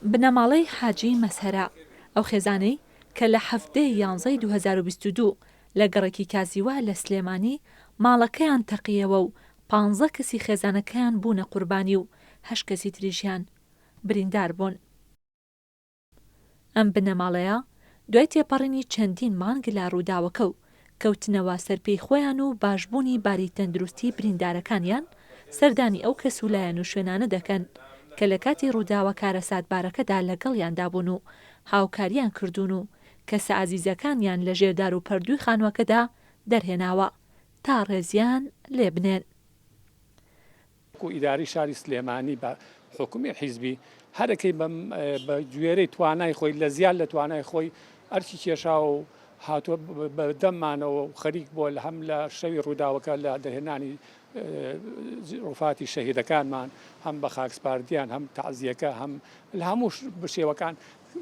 بنەماڵەی حاجی مەسهەرە ئەو خێزانەی کە لە 11 2022 لە گەڕێکی کازیوە لە سلێمانی ماڵەکەیان تەقیەوە و 15 کەسی خێزانەکەیان بوونە قوربانی و 8 کەسی تریژیان بریندار بوون. ئەم بنەماڵەیە دوای تێپەڕینی چەندین مانگ لە ڕووداوەکە و کەوتنەوە سەرپێی خۆیان و باشبوونی باری تەندروستی بریندارەکانیان سەردانی ئەو کەسولایەن و شوێنانە دەکەن کە لە کاتی ڕووداوە کارە ساتبارەکەدا لەگەڵیاندا بوون و هاوکاریان کردوون و کەسە ئازیزەکانیان لە ژێردار و پەردووی خانووەکەدا دەرهێناوە تا ڕێزیان لێ بنێن. ئیداری شاری سلێمانی بە حکومی حیزبی هەرەکەی بە گوێرەی توانای خۆی لە زیاد لە توانای خۆی ئەرکی کێشا و هاتووە بە دەممانەوە و خەریک بۆ لە هەم لە شەوی ڕووداوەکە لە دەهێنانی ڕوفاتی شەهیدەکانمان هەم بە خاکسپاردیان هەم تەعزیەکە هەم لە هەموو بشێوەکان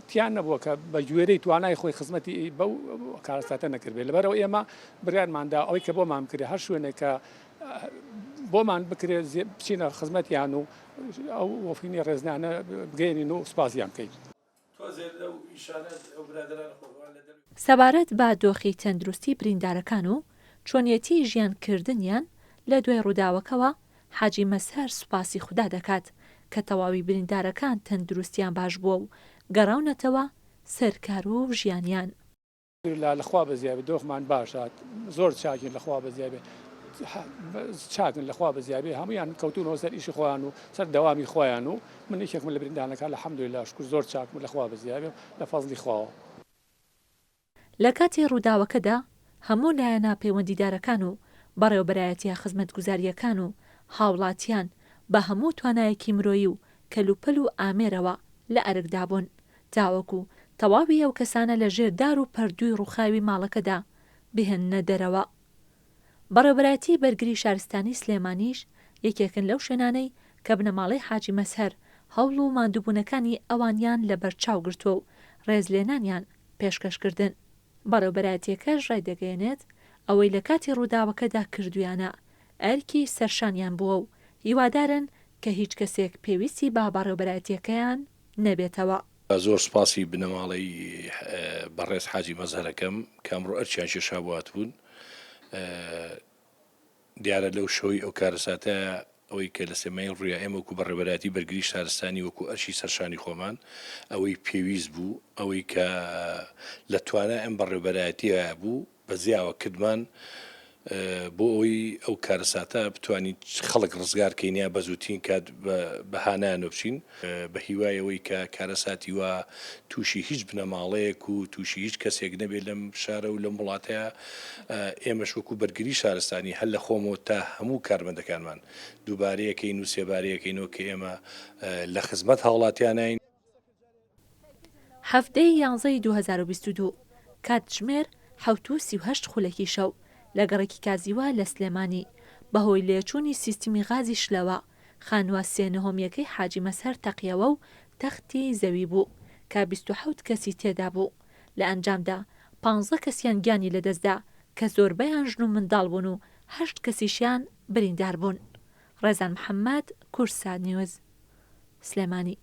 تیان نەبووە کە بە گوێرەی توانای خۆی خزمەتی بەو کارەساتە نەکردبێت لەبەرەوە ئێمە بڕیارماندا ئەوەی کە بۆمان بکرێ هەر شوێنێک کە بۆمان بکرێت بچینە خزمەتیان و ئەو وەفینی ڕێزنانە بگەێنین و سوپاسیان بکەین. سەبارەت بە دۆخی تەندروستی بریندارەکان و چۆنیەتی ژیانکردنیان لە دوای ڕووداوەکەوە حاجی مەسهەر سوپاسی خودا دەکات کە تەواوی بریندارەکان تەندروستیان باش بووە و گەڕاونەتەوە سەرکار و ژیانیان. لەخوا بەزیابێ دۆخمان باشات زۆر چاکین لەخوا بەزیابێ چاکن لەخوا بەزیابێ هەمویان کەوتونەوە سەر ئیشی خۆیان و سەر دەوامی خۆیان و من یەکێکم لە بریندارەکان الحەمدولیلا شکر زۆر چاکم لەخوا بەزیابێ لە فەزلی خواوە. لە کاتی ڕووداوەکەدا هەموو لایەنە پەیوەندیدارەکان و بەڕێوەبەرایەتیە خزمەتگوزاریەکان و هاوڵاتیان بە هەموو توانایەکی مرۆیی و کەلوپەل و ئامێرەوە لە ئەرکدا بوون تاوەکو تەواوی ئەو کەسانە لە ژێردار و پەردووی ڕووخاوی ماڵەکەدا بهێننە دەرەوە. بەڕێوەبەرایەتی بەرگری شارستانی سلێمانیش یەکێکن لەو شوێنانەی کە بنەماڵەی حاجی مەسهەر هەوڵ و ماندووبوونەکانی ئەوانیان لە بەرچاو گرتووە و ڕێزلێنانیان پێشکەشکردن. بەڕێوەبەرایەتیەکەش ڕایدەگەیەنێت ئەوەی لە کاتی ڕووداوەکەدا کردویانە ئەرکی سەرشانیان بووە و هیوادارن کە هیچ کەسێک پێویستی با بەڕێوەبەرایەتیەکەیان نەبێتەوە. زۆر سپاسی بنەماڵەی بەڕێز حاجی مەزهەرەکەم کامڕۆ ئەرچیان کێشا بوات بوون دیارە لەو شەوی ئەو کارەساتە ئەوەی کە لە سێمای ڕوویا ئێمە وەکو بەڕێوەبەرایەتی بەرگری شارستانی وەکو ئەرشی سەرشانی خۆمان ئەوەی پێویست بوو ئەوەی کە لە توانای ئەم بەڕێوەبەرایەتیە بوو بەزیاوە کردمان بۆ ئەوەی ئەو کارەساتە بتوانین خەڵک ڕزگارکەینیا بەزووترین کات بەهانایانە بچین بە هیوایەوەی کە کارەساتی وە تووشی هیچ بنەماڵەیەک و تووشی هیچ کەسێک نەبێت لەم شارە و لەم وڵاتەیە ئێمەش وەکو بەرگری شارستانی هەر لە خۆمەوە تا هەموو کارمەندەکانمان دووبارەیەکەین و سێبارەیەکەینەوە کە ئێمە لە خزمەت هاوڵاتیانین. 11 2022 کاتژمێر 7:38 خولەکی شەو لە گەڕێکی کازیوە لە سلێمانی بەهۆی لێچوونی سیستمی غازی شلەوە خانووە سێنەهۆمیەکەی حاجی مەسهەر تەقیەوە و تەختی زەوی بوو کە 27 کەسی تێدا بوو. لە ئەنجامدا 15 کەسیان گیانی لەدەستدا کە زۆربەیان ژن و منداڵ بوون و 8 کەسیشیان بریندار بوون. ڕێزان محەممەد، کورسات نیوز، سلێمانی.